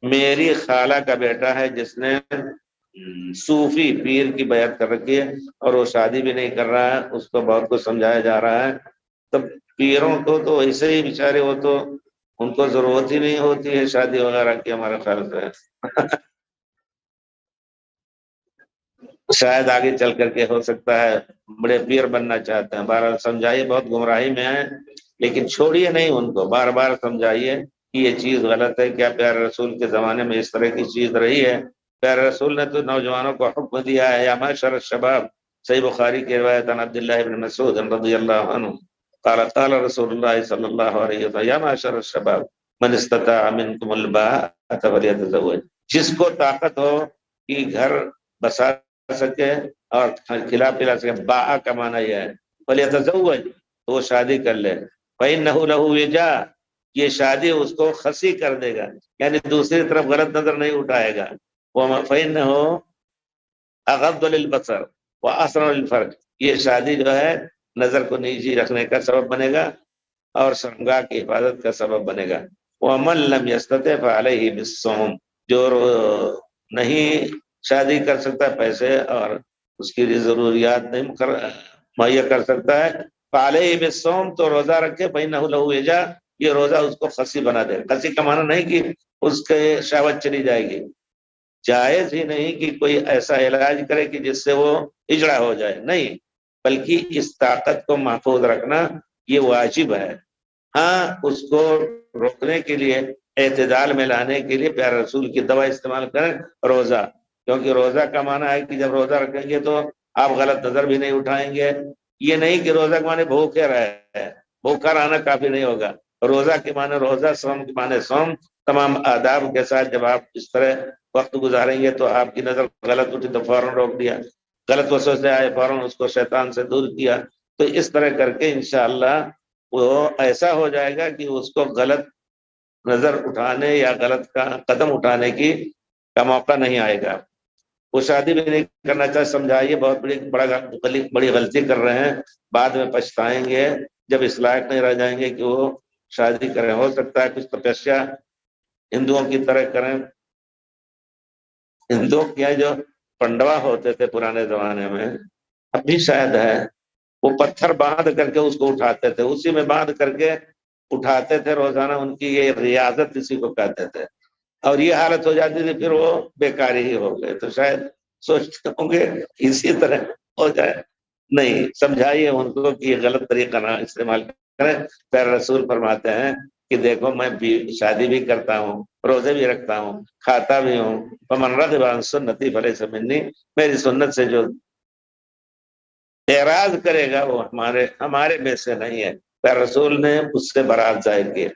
میری خالہ کا بیٹا ہے جس نے صوفی پیر کی بیعت کر رکھی ہے اور وہ شادی بھی نہیں کر رہا ہے، اس کو بہت کچھ سمجھایا جا رہا ہے۔ تب پیروں کو تو ایسے ہی بیچارے، وہ تو ان کو ضرورت ہی نہیں ہوتی ہے شادی وغیرہ کی ہمارے خیال سے۔ شاید آگے چل کر کے ہو سکتا ہے بڑے پیر بننا چاہتے ہیں۔ بہرحال سمجھائیے، بہت گمراہی میں ہیں، لیکن چھوڑیے نہیں ان کو، بار بار سمجھائیے کہ یہ چیز غلط ہے۔ کیا پیارے رسول کے زمانے میں اس طرح کی چیز رہی ہے؟ پیارے رسول نے تو نوجوانوں کو حکم دیا ہے، یا معشر الشباب، صحیح بخاری کی روایت عن عبداللہ بن مسعود رضی اللہ عنہ قال قال رسول اللہ صلی اللہ علیہ وسلم یا معشر الشباب من استطاع منکم الباءۃ فلیتزوج۔ جس کو طاقت ہو کہ گھر بسا سکے اور کھلا پلا سکے، باء کا معنی یہ ہے فلیتزوج، تو وہ شادی کر لے۔ فإنہ لہ وجاء، یہ شادی اس کو خسی کر دے گا، یعنی دوسری طرف غلط نظر نہیں اٹھائے گا۔ فإنہ اغض للبصر واحسن للفرج، یہ شادی جو ہے نظر کو نیچی رکھنے کا سبب بنے گا اور شرمگاہ کی حفاظت کا سبب بنے گا۔ ومن لم يستطع فعلیہ بالصوم، جو نہیں شادی کر سکتا پیسے اور اس کی ضروریات نہیں مہیا کر سکتا ہے، فعلیہ بالصوم، تو روزہ رکھے، فإنہ لہ وجاء، یہ روزہ اس کو خسی بنا دے گا۔ خسی کا معنی نہیں کہ اس کے شہوت چلی جائے گی، جائز ہی نہیں کہ کوئی ایسا علاج کرے کہ جس سے وہ اجڑا ہو جائے، نہیں، بلکہ اس طاقت کو محفوظ رکھنا یہ واجب ہے۔ ہاں، اس کو روکنے کے لیے، اعتدال میں لانے کے لیے پیارے رسول کی دوا استعمال کریں، روزہ، کیونکہ روزہ کا معنی ہے کہ جب روزہ رکھیں گے تو آپ غلط نظر بھی نہیں اٹھائیں گے۔ یہ نہیں کہ روزہ کے معنی بھوکے رہے، بھوکا رہنا کافی نہیں ہوگا۔ روزہ کے معنی روزہ، سوم کے معنی سوم، تمام آداب کے ساتھ جب آپ اس طرح وقت گزاریں گے تو آپ کی نظر غلط اٹھی تو فوراً روک دیا، غلط وسوسے آئے فوراً اس کو شیطان سے دور کیا، تو اس طرح کر کے انشاءاللہ وہ ایسا ہو جائے گا کہ اس کو غلط نظر اٹھانے یا غلط کا قدم اٹھانے کا موقع نہیں آئے گا۔ وہ شادی بھی نہیں کرنا چاہے، سمجھائیے، بہت بڑی غلطی کر رہے ہیں، بعد میں پچھتائیں گے جب اس لائق نہیں رہ جائیں گے کہ وہ شادی کریں۔ ہو سکتا ہے کچھ تپسیا ہندوؤں کی طرح کریں۔ ہندو کیا جو پنڈوا ہوتے تھے پرانے زمانے میں، اب بھی شاید ہے، وہ پتھر باندھ کر کے اس کو اٹھاتے تھے، اسی میں باندھ کر کے اٹھاتے تھے روزانہ، ان کی یہ ریاضت اسی کو کہتے تھے، اور یہ حالت ہو جاتی تھی پھر وہ بیکاری ہی ہو گئے۔ تو شاید سوچتے ہوں گے اسی طرح ہو جائے، نہیں، سمجھائیے ان کو کہ یہ غلط طریقہ نہ استعمال کریں۔ پھر رسول فرماتے ہیں کہ دیکھو میں شادی بھی کرتا ہوں، روزے بھی رکھتا ہوں، کھاتا بھی ہوں، فمن رغب عن سنتی فلیس منی، میری سنت سے جو اعراض کرے گا وہ ہمارے میں سے نہیں ہے۔ پھر رسول نے اس سے برات ظاہر کی۔